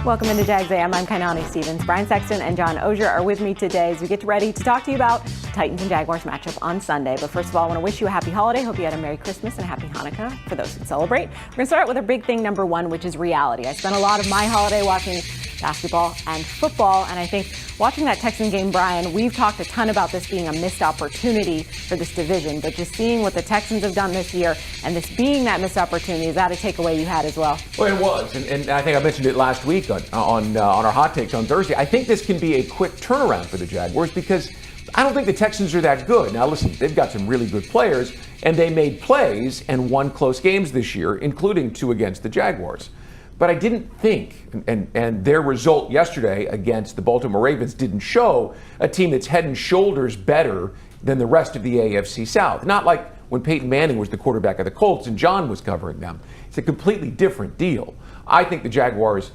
Welcome into Jags A.M. I'm Kainani Stevens. Brian Sexton and John Ogier are with me today as we get ready to talk to you about the Titans and Jaguars matchup on Sunday. But first of all, I want to wish you a happy holiday. Hope you had a Merry Christmas and a Happy Hanukkah for those who celebrate. We're going to start with our big thing number one, which is reality. I spent a lot of my holiday watching basketball and football, and I think watching that Texan game, Brian, we've talked a ton about this being a missed opportunity for this division, but just seeing what the Texans have done this year and this being that missed opportunity, is that a takeaway you had as well? Well, it was, and I think I mentioned it last week on our hot takes on Thursday. I think this can be a quick turnaround for the Jaguars because I don't think the Texans are that good. Now, listen, they've got some really good players, and they made plays and won close games this year, including 2 against the Jaguars. But I didn't think, and their result yesterday against the Baltimore Ravens didn't show a team that's head and shoulders better than the rest of the AFC South. Not like when Peyton Manning was the quarterback of the Colts and John was covering them. It's a completely different deal. I think the Jaguars,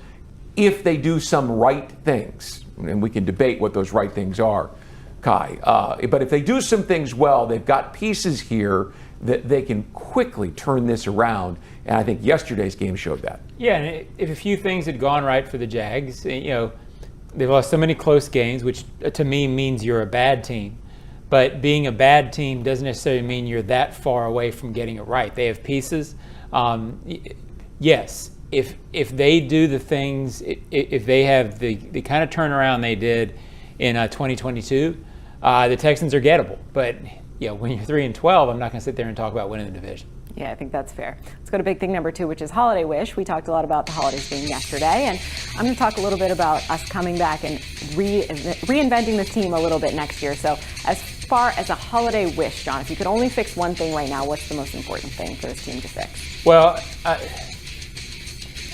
if they do some right things, and we can debate what those right things are, Kai, but if they do some things well, they've got pieces here that they can quickly turn this around, and I think yesterday's game showed that. Yeah, and if a few things had gone right for the Jags, they've lost so many close games, which to me means you're a bad team. But being a bad team doesn't necessarily mean you're that far away from getting it right. They have pieces. Yes, if they do the things, if they have the kind of turnaround they did in 2022, the Texans are gettable. But when you're 3-12, I'm not going to sit there and talk about winning the division. Yeah, I think that's fair. Let's go to big thing number 2, which is holiday wish. We talked a lot about the holidays being yesterday, and I'm going to talk a little bit about us coming back and reinventing the team a little bit next year. So as far as a holiday wish, John, if you could only fix one thing right now, what's the most important thing for this team to fix? Well,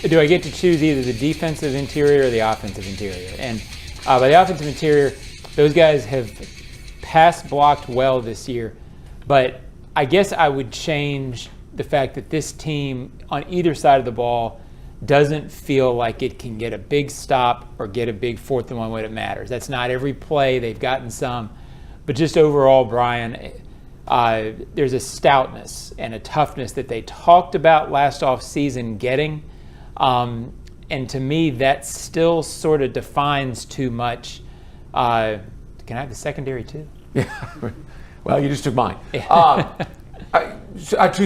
do I get to choose either the defensive interior or the offensive interior? And by the offensive interior, those guys have pass blocked well this year, but I guess I would change the fact that this team on either side of the ball doesn't feel like it can get a big stop or get a big 4th and 1 when it matters. That's not every play. They've gotten some. But just overall, Brian, there's a stoutness and a toughness that they talked about last offseason getting. And to me, that still sort of defines too much. Can I have the secondary too? Yeah. Well, you just took mine. 2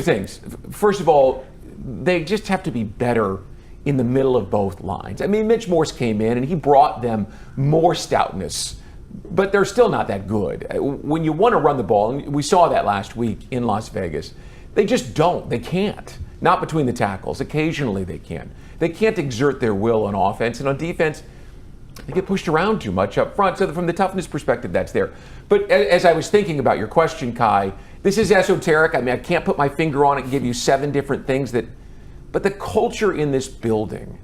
things. First of all, they just have to be better in the middle of both lines. I mean, Mitch Morse came in and he brought them more stoutness, but they're still not that good. When you want to run the ball, and we saw that last week in Las Vegas, they just don't. They can't. Not between the tackles. Occasionally they can. They can't exert their will on offense, and on defense, they get pushed around too much up front. So from the toughness perspective, that's there. But as I was thinking about your question, Kai, this is esoteric. I mean, I can't put my finger on it and give you 7 different things but the culture in this building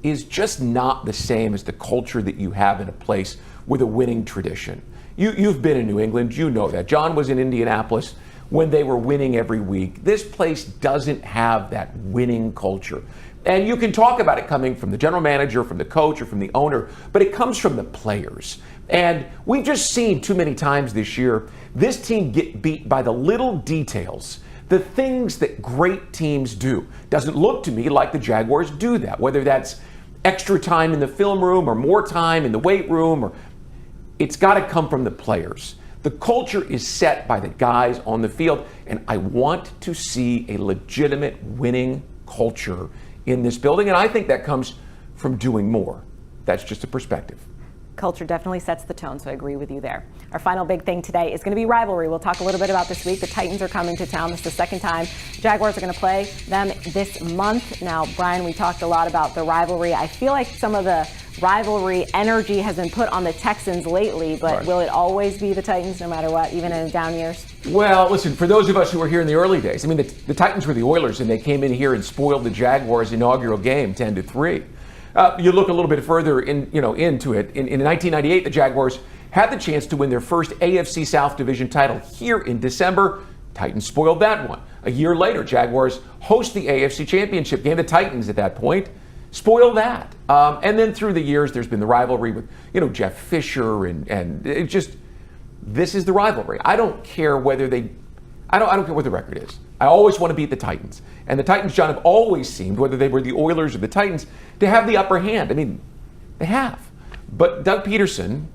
is just not the same as the culture that you have in a place with a winning tradition. You've been in New England. You know that. John was in Indianapolis when they were winning every week. This place doesn't have that winning culture. And you can talk about it coming from the general manager, from the coach, or from the owner, but it comes from the players. And we've just seen too many times this year, this team get beat by the little details, the things that great teams do. Doesn't look to me like the Jaguars do that, whether that's extra time in the film room or more time in the weight room, or it's got to come from the players. The culture is set by the guys on the field, and I want to see a legitimate winning culture in this building, and I think that comes from doing more. That's just a perspective. Culture definitely sets the tone, so I agree with you there. Our final big thing today is going to be rivalry. We'll talk a little bit about this week. The Titans are coming to town. This is the second time Jaguars are going to play them this month. Now, Brian, we talked a lot about the rivalry. I feel like some of the rivalry energy has been put on the Texans lately, but right. Will it always be the Titans no matter what, even in down years? Well, listen, for those of us who were here in the early days, I mean, the Titans were the Oilers, and they came in here and spoiled the Jaguars' inaugural game 10-3. You look a little bit further into it. In 1998, the Jaguars had the chance to win their first AFC South Division title here in December. Titans spoiled that one. A year later, Jaguars host the AFC Championship game. The Titans at that point spoiled that. And then through the years, there's been the rivalry with Jeff Fisher, and it just, this is the rivalry. I don't care whether I don't care what the record is. I always want to beat the Titans. And the Titans, John, have always seemed, whether they were the Oilers or the Titans, to have the upper hand. I mean, they have. But Doug Peterson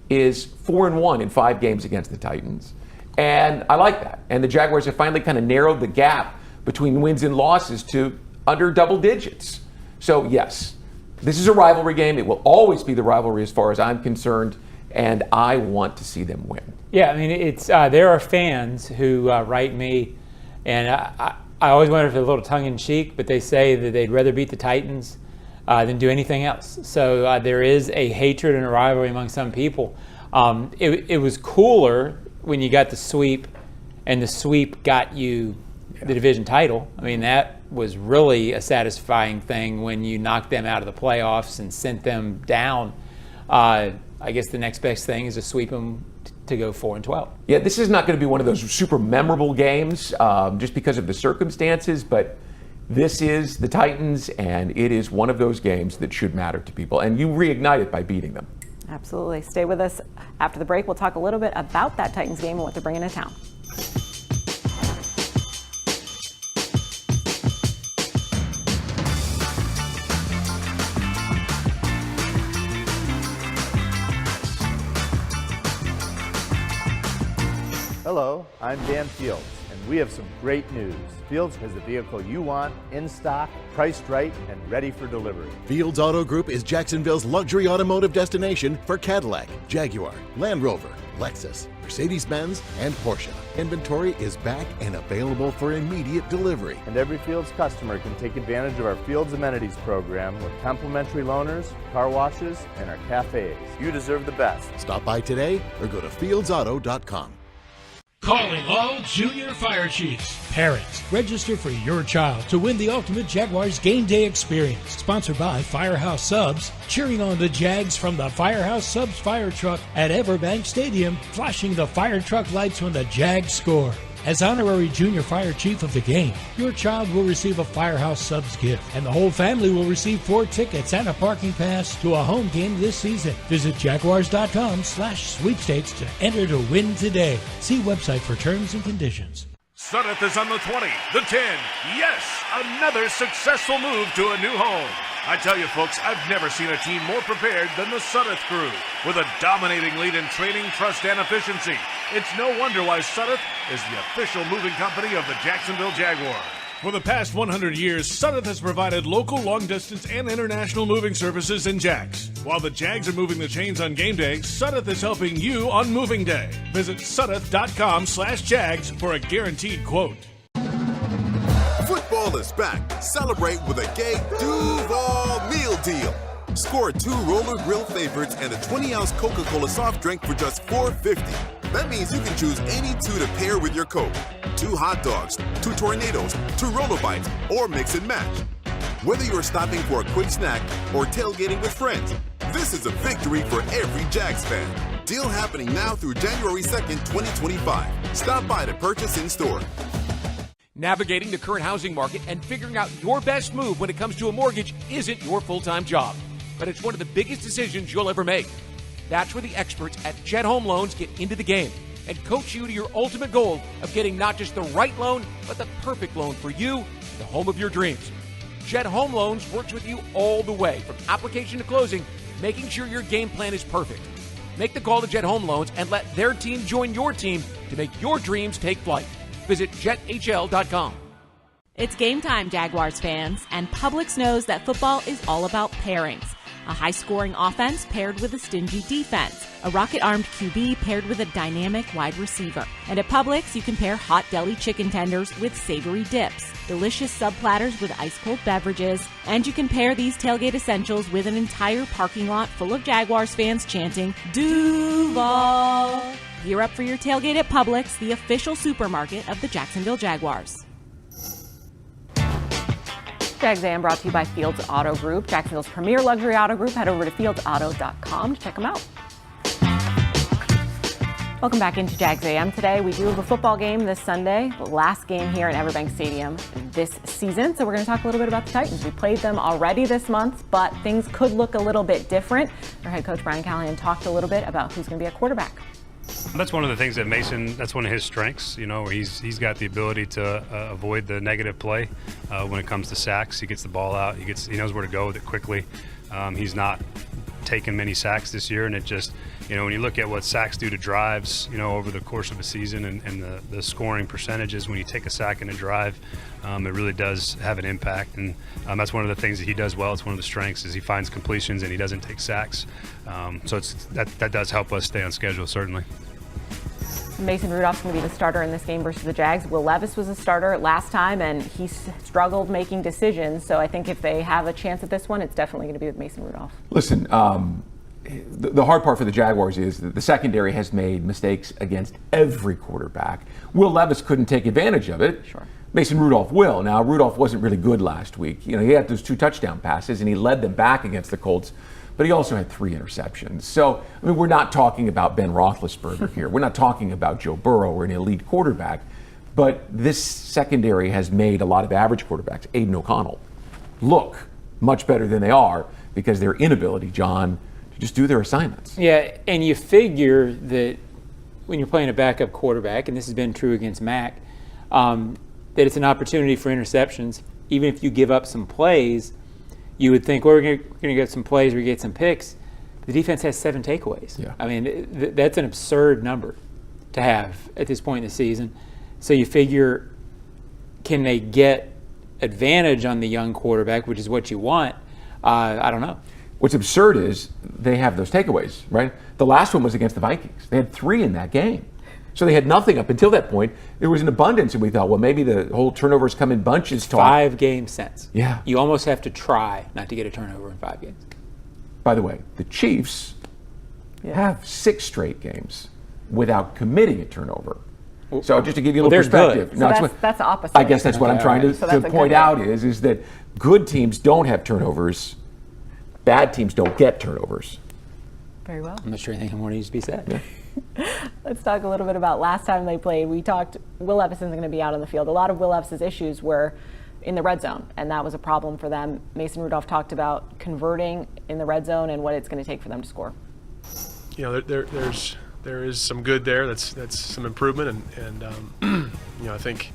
is 4-1 in 5 games against the Titans. And I like that. And the Jaguars have finally kind of narrowed the gap between wins and losses to under double digits. So, yes, this is a rivalry game. It will always be the rivalry as far as I'm concerned. And I want to see them win. Yeah, I mean, it's there are fans who write me, and I always wonder if it's a little tongue-in-cheek, but they say that they'd rather beat the Titans than do anything else. So there is a hatred and a rivalry among some people. It was cooler when you got the sweep, and the sweep got you the division title. I mean, that was really a satisfying thing when you knocked them out of the playoffs and sent them down. I guess the next best thing is to sweep them to go 4-12. Yeah, this is not going to be one of those super memorable games just because of the circumstances, but this is the Titans, and it is one of those games that should matter to people, and you reignite it by beating them. Absolutely. Stay with us after the break. We'll talk a little bit about that Titans game and what they're bringing to town. Hello, I'm Dan Fields, and we have some great news. Fields has the vehicle you want, in stock, priced right, and ready for delivery. Fields Auto Group is Jacksonville's luxury automotive destination for Cadillac, Jaguar, Land Rover, Lexus, Mercedes-Benz, and Porsche. Inventory is back and available for immediate delivery. And every Fields customer can take advantage of our Fields Amenities program with complimentary loaners, car washes, and our cafes. You deserve the best. Stop by today or go to fieldsauto.com. Calling all junior fire chiefs. Parents, register for your child to win the ultimate Jaguars game day experience. Sponsored by Firehouse Subs, cheering on the Jags from the Firehouse Subs fire truck at Everbank Stadium, flashing the fire truck lights when the Jags score. As honorary junior fire chief of the game, your child will receive a Firehouse Subs gift, and the whole family will receive 4 tickets and a parking pass to a home game this season. Visit jaguars.com/sweepstakes to enter to win today. See website for terms and conditions. Sudeth is on the 20, the 10. Yes, another successful move to a new home. I tell you, folks, I've never seen a team more prepared than the Sudeth crew. With a dominating lead in training, trust, and efficiency, it's no wonder why Sudeth is the official moving company of the Jacksonville Jaguars. For the past 100 years, Sudeth has provided local, long-distance, and international moving services in Jags. While the Jags are moving the chains on game day, Sudeth is helping you on moving day. Visit sudeth.com/Jags for a guaranteed quote. Football is back. Celebrate with a gay Duval meal deal. Score 2 roller grill favorites and a 20-ounce Coca-Cola soft drink for just $4.50. That means you can choose any 2 to pair with your Coke. 2 hot dogs, 2 tornadoes, 2 roller bites, or mix and match. Whether you're stopping for a quick snack or tailgating with friends, this is a victory for every Jags fan. Deal happening now through January 2nd, 2025. Stop by to purchase in store. Navigating the current housing market and figuring out your best move when it comes to a mortgage isn't your full-time job, but it's one of the biggest decisions you'll ever make. That's where the experts at Jet Home Loans get into the game and coach you to your ultimate goal of getting not just the right loan, but the perfect loan for you, the home of your dreams. Jet Home Loans works with you all the way, from application to closing, making sure your game plan is perfect. Make the call to Jet Home Loans and let their team join your team to make your dreams take flight. Visit jethl.com. It's game time, Jaguars fans, and Publix knows that football is all about pairings. A high-scoring offense paired with a stingy defense. A rocket-armed QB paired with a dynamic wide receiver. And at Publix, you can pair hot deli chicken tenders with savory dips, delicious sub-platters with ice-cold beverages, and you can pair these tailgate essentials with an entire parking lot full of Jaguars fans chanting, Duval! Gear up for your tailgate at Publix, the official supermarket of the Jacksonville Jaguars. Jags A.M. brought to you by Fields Auto Group, Jacksonville's premier luxury auto group. Head over to fieldsauto.com to check them out. Welcome back into Jags A.M. today. We do have a football game this Sunday, the last game here at Everbank Stadium this season. So we're going to talk a little bit about the Titans. We played them already this month, but things could look a little bit different. Our head coach Brian Callahan talked a little bit about who's going to be a quarterback. That's one of the things that Mason, that's one of his strengths, where he's got the ability to avoid the negative play when it comes to sacks. He gets the ball out, he knows where to go with it quickly. He's not taken many sacks this year, and it just, when you look at what sacks do to drives, over the course of a season and the scoring percentages, when you take a sack in a drive, it really does have an impact. And that's one of the things that he does well. It's one of the strengths is he finds completions and he doesn't take sacks. So that does help us stay on schedule, certainly. Mason Rudolph's going to be the starter in this game versus the Jags. Will Levis was a starter last time, and he struggled making decisions. So I think if they have a chance at this one, it's definitely going to be with Mason Rudolph. Listen, the hard part for the Jaguars is that the secondary has made mistakes against every quarterback. Will Levis couldn't take advantage of it. Sure. Mason Rudolph will. Now, Rudolph wasn't really good last week. He had those 2 touchdown passes, and he led them back against the Colts. But he also had 3 interceptions. So, we're not talking about Ben Roethlisberger here. We're not talking about Joe Burrow or an elite quarterback. But this secondary has made a lot of average quarterbacks, Aiden O'Connell, look much better than they are because their inability, John, to just do their assignments. Yeah, and you figure that when you're playing a backup quarterback, and this has been true against Mac, that it's an opportunity for interceptions. Even if you give up some plays, you would think, well, we're going to get some plays, we get some picks. The defense has 7 takeaways. Yeah. That's an absurd number to have at this point in the season. So you figure, can they get advantage on the young quarterback, which is what you want? I don't know. What's absurd is they have those takeaways, right? The last one was against the Vikings. They had 3 in that game. So they had nothing up until that point. There was an abundance, and we thought, well, maybe the whole turnovers come in bunches. 5 game sets. Yeah. You almost have to try not to get a turnover in 5 games. By the way, the Chiefs have 6 straight games without committing a turnover. So just to give you a little perspective. So that's the opposite. I guess that's what I'm trying to point out is that good teams don't have turnovers. Bad teams don't get turnovers. Very well. I'm not sure anything more needs to be said. Yeah. Let's talk a little bit about last time they played. We talked Will Levis isn't going to be out on the field. A lot of Will Levis's issues were in the red zone, and that was a problem for them. Mason Rudolph talked about converting in the red zone and what it's going to take for them to score. There is some good there. That's some improvement, and I think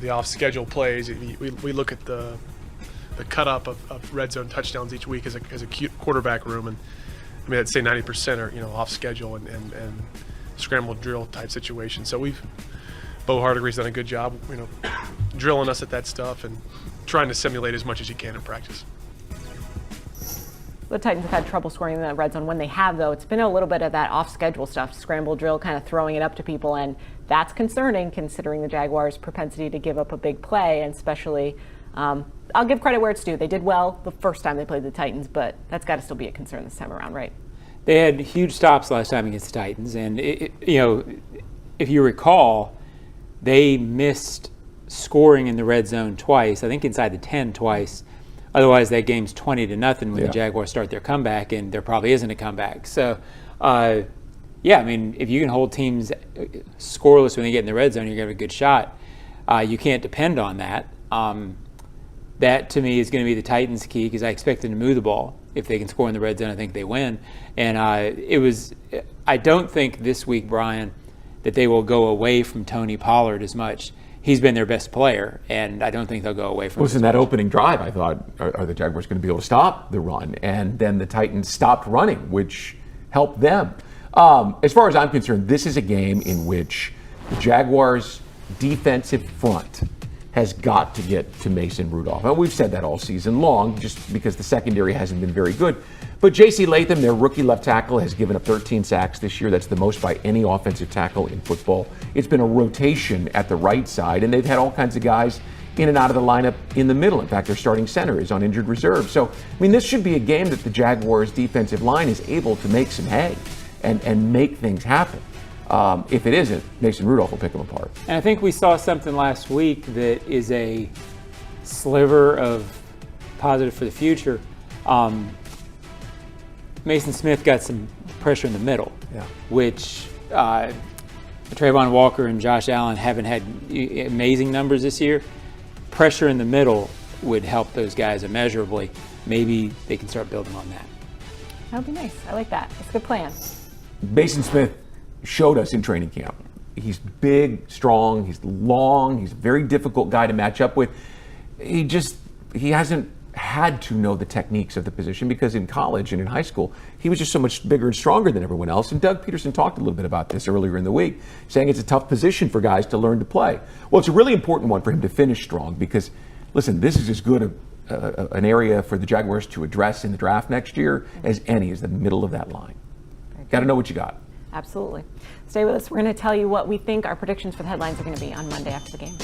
the off-schedule plays. We look at the cut up of red zone touchdowns each week as a quarterback room, and I'd say 90% are off schedule and scrambled drill type situations. So Bo Hardegree's done a good job drilling us at that stuff and trying to simulate as much as you can in practice. The Titans have had trouble scoring in the red zone. When they have, though, it's been a little bit of that off-schedule stuff, scramble drill, kind of throwing it up to people, and that's concerning considering the Jaguars' propensity to give up a big play, and especially I'll give credit where it's due. They did well the first time they played the Titans, but that's got to still be a concern this time around, right? They had huge stops last time against the Titans, and if you recall, they missed scoring in the red zone twice. I think inside the 10 twice. Otherwise, that game's 20-0 when the Jaguars start their comeback, and there probably isn't a comeback. So, if you can hold teams scoreless when they get in the red zone, you're going to have a good shot. You can't depend on that. That, to me, is going to be the Titans' key because I expect them to move the ball. If they can score in the red zone, I think they win. And I don't think this week, Brian, that they will go away from Tony Pollard as much. He's been their best player, and I don't think they'll go away from him. Listen, that opening drive, I thought, are the Jaguars going to be able to stop the run? And then the Titans stopped running, which helped them. As far as I'm concerned, this is a game in which the Jaguars' defensive front has got to get to Mason Rudolph. And we've said that all season long, just because the secondary hasn't been very good. But J.C. Latham, their rookie left tackle, has given up 13 sacks this year. That's the most by any offensive tackle in football. It's been a rotation at the right side, and they've had all kinds of guys in and out of the lineup in the middle. In fact, their starting center is on injured reserve. So, this should be a game that the Jaguars' defensive line is able to make some hay and make things happen. If it isn't, Mason Rudolph will pick them apart. And I think we saw something last week that is a sliver of positive for the future. Mason Smith got some pressure in the middle, which Trayvon Walker and Josh Allen haven't had amazing numbers this year. Pressure in the middle would help those guys immeasurably. Maybe they can start building on that. That would be nice. I like that. It's a good plan. Mason Smith showed us in training camp. He's big, strong, he's long, he's a very difficult guy to match up with. He hasn't had to know the techniques of the position because in college and in high school, he was just so much bigger and stronger than everyone else. And Doug Peterson talked a little bit about this earlier in the week, saying it's a tough position for guys to learn to play. Well, it's a really important one for him to finish strong because, listen, this is as good an area for the Jaguars to address in the draft next year as any, is the middle of that line. Got to know what you got. Absolutely. Stay with us. We're going to tell you what we think our predictions for the headlines are going to be on Monday after the game.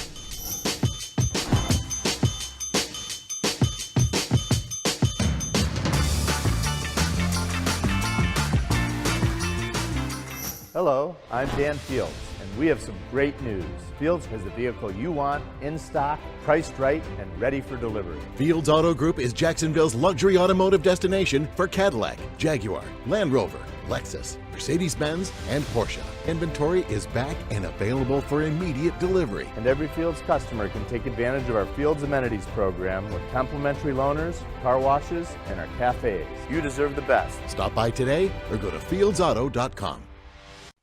Hello, I'm Dan Fields, and we have some great news. Fields has the vehicle you want, in stock, priced right, and ready for delivery. Fields Auto Group is Jacksonville's luxury automotive destination for Cadillac, Jaguar, Land Rover, Lexus, Mercedes-Benz, and Porsche. Inventory is back and available for immediate delivery. And every Fields customer can take advantage of our Fields Amenities program with complimentary loaners, car washes, and our cafes. You deserve the best. Stop by today or go to fieldsauto.com.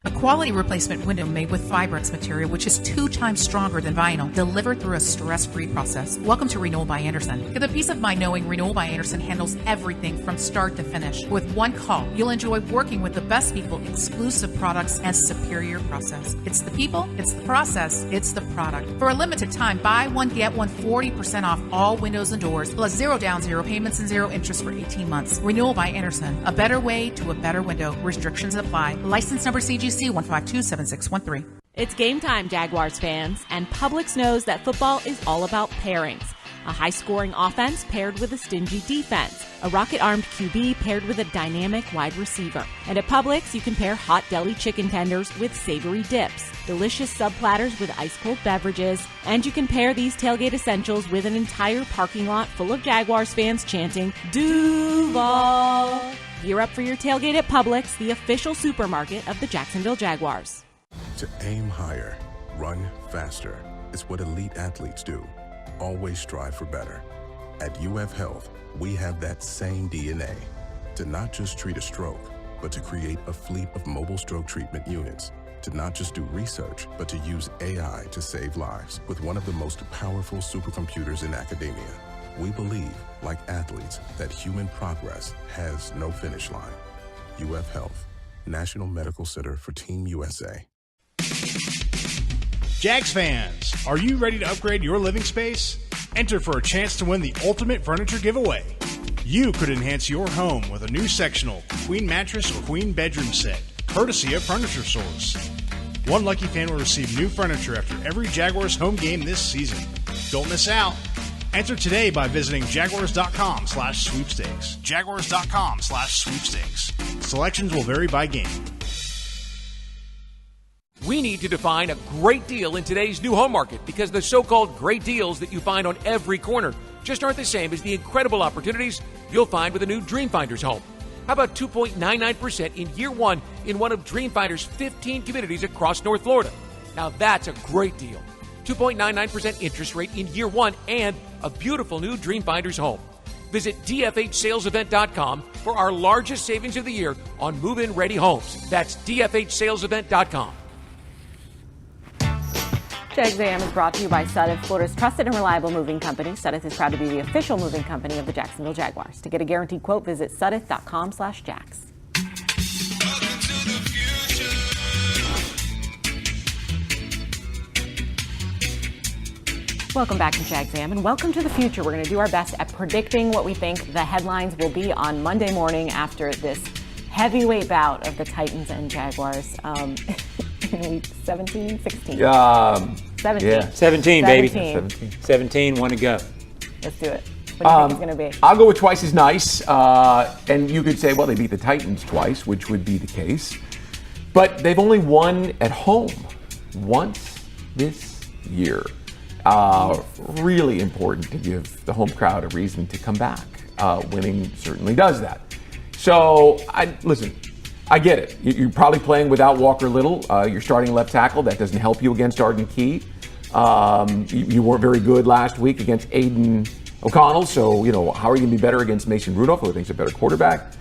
A quality replacement window made with Fibrex material, which is 2 times stronger than vinyl, delivered through a stress-free process. Welcome to Renewal by Andersen. Get the peace of mind knowing Renewal by Andersen handles everything from start to finish. With one call, you'll enjoy working with the best people, exclusive products, and superior process. It's the people, it's the process, it's the product. For a limited time, buy one, get one 40% off all windows and doors, plus 0 down, 0 payments, and 0 interest for 18 months. Renewal by Andersen. A better way to a better window. Restrictions apply. License number CGC 1527613. It's game time, Jaguars fans, and Publix knows that football is all about pairings. A high-scoring offense paired with a stingy defense. A rocket-armed QB paired with a dynamic wide receiver. And at Publix, you can pair hot deli chicken tenders with savory dips, delicious sub-platters with ice-cold beverages, and you can pair these tailgate essentials with an entire parking lot full of Jaguars fans chanting, Duval! Gear up for your tailgate at Publix, the official supermarket of the Jacksonville Jaguars. To aim higher, run faster, is what elite athletes do. Always strive for better. At UF Health, we have that same DNA to not just treat a stroke, but to create a fleet of mobile stroke treatment units. To not just do research, but to use AI to save lives with one of the most powerful supercomputers in academia. We believe, like athletes, that human progress has no finish line. UF Health, National Medical Center for Team USA. Jags fans, are you ready to upgrade your living space? Enter for a chance to win the ultimate furniture giveaway. You could enhance your home with a new sectional, queen mattress, or queen bedroom set, courtesy of Furniture Source. One lucky fan will receive new furniture after every Jaguars home game this season. Don't miss out. Enter today by visiting jaguars.com/sweepstakes. Jaguars.com/sweepstakes. Selections will vary by game. We need to define a great deal in today's new home market because the so-called great deals that you find on every corner just aren't the same as the incredible opportunities you'll find with a new Dreamfinder's home. How about 2.99% in year one in one of Dreamfinder's 15 communities across North Florida? Now that's a great deal. 2.99% interest rate in year one and a beautiful new Dreamfinder's home. Visit dfhsalesevent.com for our largest savings of the year on move-in ready homes. That's dfhsalesevent.com. Jags A.M. is brought to you by Sudeth, Florida's trusted and reliable moving company. Sudeth is proud to be the official moving company of the Jacksonville Jaguars. To get a guaranteed quote, visit sudeth.com/jags. Welcome back to Jags A.M. and welcome to the future. We're going to do our best at predicting what we think the headlines will be on Monday morning after this heavyweight bout of the Titans and Jaguars. In week 17, 16? 17. Yeah. 17, baby. 17. 17, one to go. Let's do it. What do you think it's going to be? I'll go with twice as nice. And you could say, well, they beat the Titans twice, which would be the case. But they've only won at home once this year. Really important to give the home crowd a reason to come back. Winning certainly does that. So, listen, I get it. You're probably playing without Walker Little. You're starting left tackle. That doesn't help you against Arden Key. You weren't very good last week against Aiden O'Connell. So, how are you going to be better against Mason Rudolph, who I think is a better quarterback?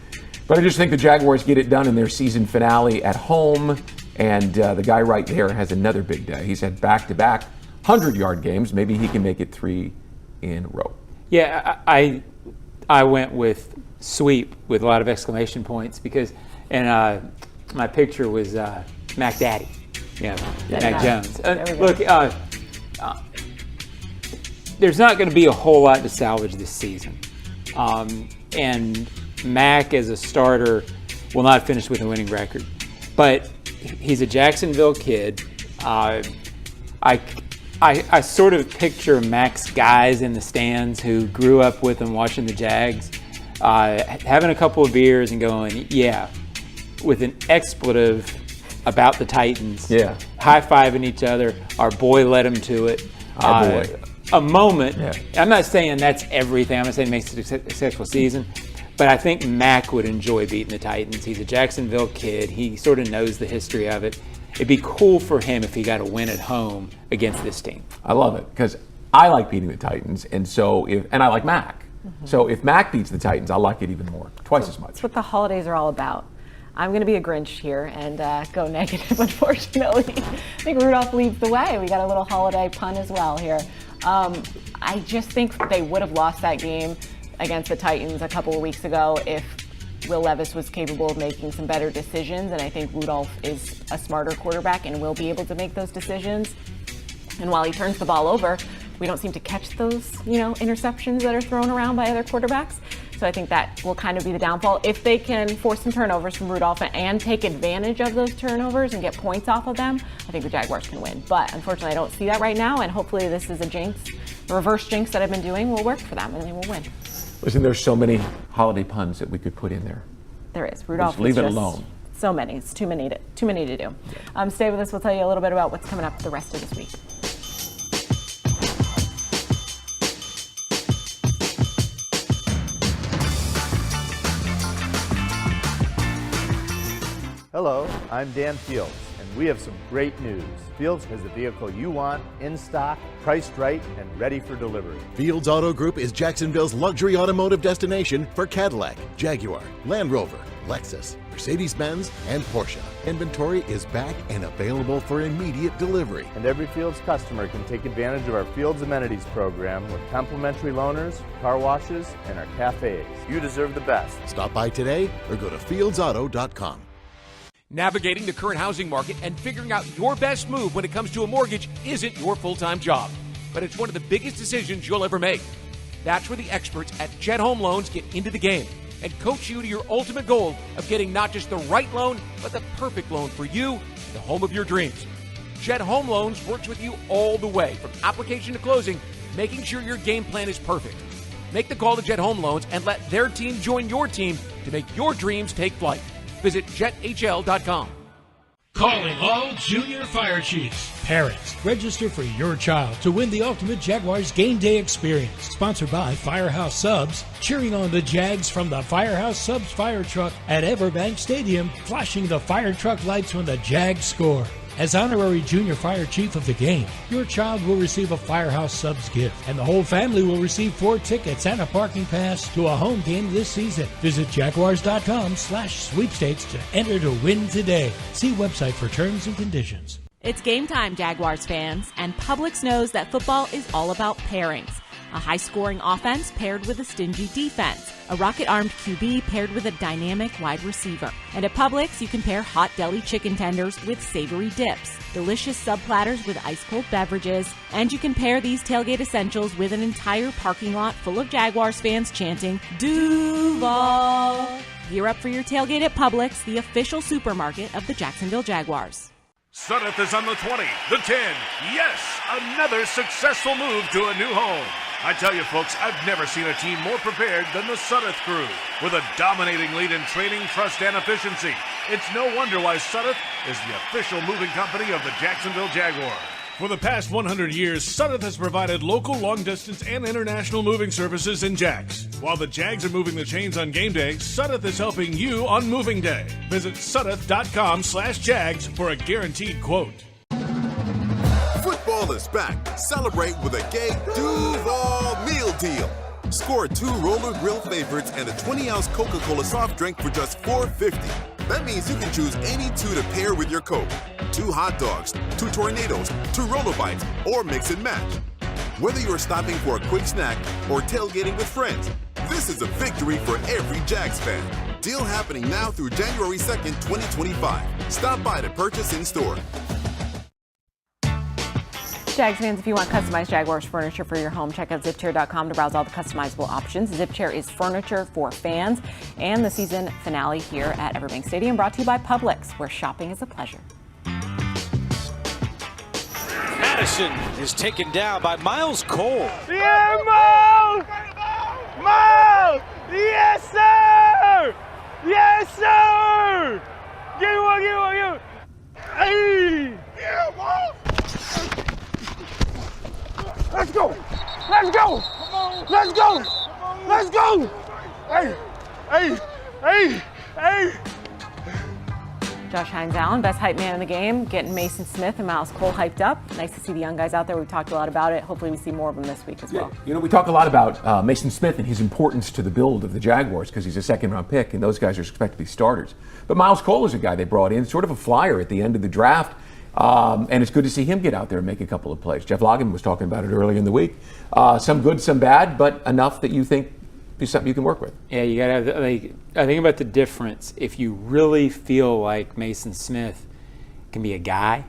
But I just think the Jaguars get it done in their season finale at home, and the guy right there has another big day. He's had back-to-back 100-yard games. Maybe he can make it 3 in a row. Yeah, I went with sweep with a lot of exclamation points because, and my picture was Mac Daddy, Mac Jones. Look, there's not going to be a whole lot to salvage this season, and Mac as a starter will not finish with a winning record, but he's a Jacksonville kid. I sort of picture Mac's guys in the stands who grew up with him watching the Jags, having a couple of beers and going, yeah, with an expletive about the Titans, high-fiving each other. Our boy led him to it. Our boy. A moment. Yeah. I'm not saying that's everything. I'm not saying it makes it a successful season, but I think Mac would enjoy beating the Titans. He's a Jacksonville kid. He sort of knows the history of it. It'd be cool for him if he got a win at home against this team. I love it because I like beating the Titans, and I like Mac. Mm-hmm. So if Mac beats the Titans, I like it even more, twice as much. That's what the holidays are all about. I'm going to be a Grinch here and go negative, unfortunately. I think Rudolph leads the way. We got a little holiday pun as well here. I just think they would have lost that game against the Titans a couple of weeks ago if Will Levis was capable of making some better decisions, and I think Rudolph is a smarter quarterback and will be able to make those decisions. And while he turns the ball over, we don't seem to catch those, interceptions that are thrown around by other quarterbacks. So I think that will kind of be the downfall. If they can force some turnovers from Rudolph and take advantage of those turnovers and get points off of them, I think the Jaguars can win. But unfortunately, I don't see that right now, and hopefully this is a jinx, a reverse jinx that I've been doing will work for them, and they will win. Listen, there's so many holiday puns that we could put in there. There is. Rudolph just leave it alone. So many. It's too many to do. Stay with us. We'll tell you a little bit about what's coming up the rest of this week. Hello, I'm Dan Fields, and we have some great news. Fields has the vehicle you want, in stock, priced right, and ready for delivery. Fields Auto Group is Jacksonville's luxury automotive destination for Cadillac, Jaguar, Land Rover, Lexus, Mercedes-Benz, and Porsche. Inventory is back and available for immediate delivery. And every Fields customer can take advantage of our Fields Amenities program with complimentary loaners, car washes, and our cafes. You deserve the best. Stop by today or go to fieldsauto.com. Navigating the current housing market and figuring out your best move when it comes to a mortgage isn't your full-time job, but it's one of the biggest decisions you'll ever make. That's where the experts at Jet Home Loans get into the game and coach you to your ultimate goal of getting not just the right loan, but the perfect loan for you, the home of your dreams. Jet Home Loans works with you all the way from application to closing, making sure your game plan is perfect. Make the call to Jet Home Loans and let their team join your team to make your dreams take flight. Visit jethl.com. Calling all junior fire chiefs. Parents, register for your child to win the ultimate Jaguars game day experience. Sponsored by Firehouse Subs, cheering on the Jags from the Firehouse Subs fire truck at Everbank Stadium, flashing the fire truck lights when the Jags score. As honorary junior fire chief of the game, your child will receive a Firehouse Subs gift, and the whole family will receive 4 tickets and a parking pass to a home game this season. Visit jaguars.com/sweepstakes to enter to win today. See website for terms and conditions. It's game time, Jaguars fans, and Publix knows that football is all about pairings. A high-scoring offense paired with a stingy defense. A rocket-armed QB paired with a dynamic wide receiver. And at Publix, you can pair hot deli chicken tenders with savory dips, delicious sub platters with ice-cold beverages, and you can pair these tailgate essentials with an entire parking lot full of Jaguars fans chanting, Duval! Gear up for your tailgate at Publix, the official supermarket of the Jacksonville Jaguars. Sudeth is on the 20, the 10. Yes, another successful move to a new home. I tell you, folks, I've never seen a team more prepared than the Sudeth crew. With a dominating lead in training, trust, and efficiency, it's no wonder why Sudeth is the official moving company of the Jacksonville Jaguars. For the past 100 years, Sudeth has provided local, long-distance, and international moving services in Jags. While the Jags are moving the chains on game day, Sudeth is helping you on moving day. Visit Sudeth.com/Jags for a guaranteed quote. Football is back. Celebrate with a gay Duval meal deal. Score 2 Roller Grill favorites and a 20-ounce Coca-Cola soft drink for just $4.50. That means you can choose any 2 to pair with your Coke. 2 hot dogs, 2 tornadoes, 2 roller bites, or mix and match. Whether you're stopping for a quick snack or tailgating with friends, this is a victory for every Jags fan. Deal happening now through January 2nd, 2025. Stop by to purchase in store. Jags fans, if you want customized Jaguars furniture for your home, check out zipchair.com to browse all the customizable options. Zipchair is furniture for fans, and the season finale here at Everbank Stadium brought to you by Publix, where shopping is a pleasure. Madison is taken down by Miles Cole. Yeah, Miles! Miles! Yes, sir! Yes, sir! Give me one, give me one, give me one. Hey! Yeah, Miles! Let's go! Let's go! Let's go! Let's go! Hey! Hey! Hey! Hey! Josh Hines-Allen, best hype man in the game, getting Mason Smith and Miles Cole hyped up. Nice to see the young guys out there. We've talked a lot about it. Hopefully we see more of them this week as well. You know, we talk a lot about Mason Smith and his importance to the build of the Jaguars because he's a second-round pick, and those guys are expected to be starters. But Miles Cole is a guy they brought in, sort of a flyer at the end of the draft. And it's good to see him get out there and make a couple of plays. Jeff Logan was talking about it earlier in the week. Some good, some bad, but enough that you think is something you can work with. Yeah, you got to have, like, I think about the difference. If you really feel like Mason Smith can be a guy,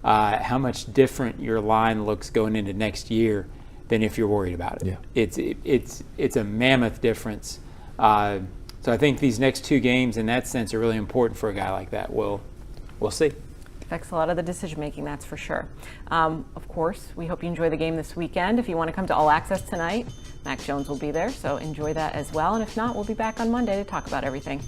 how much different your line looks going into next year than if you're worried about it. Yeah. It's a mammoth difference. So I think these next 2 games in that sense are really important for a guy like that. We'll see. Affects a lot of the decision making, that's for sure. Of course, we hope you enjoy the game this weekend. If you want to come to All Access tonight, Mac Jones will be there, so enjoy that as well. And if not, we'll be back on Monday to talk about everything.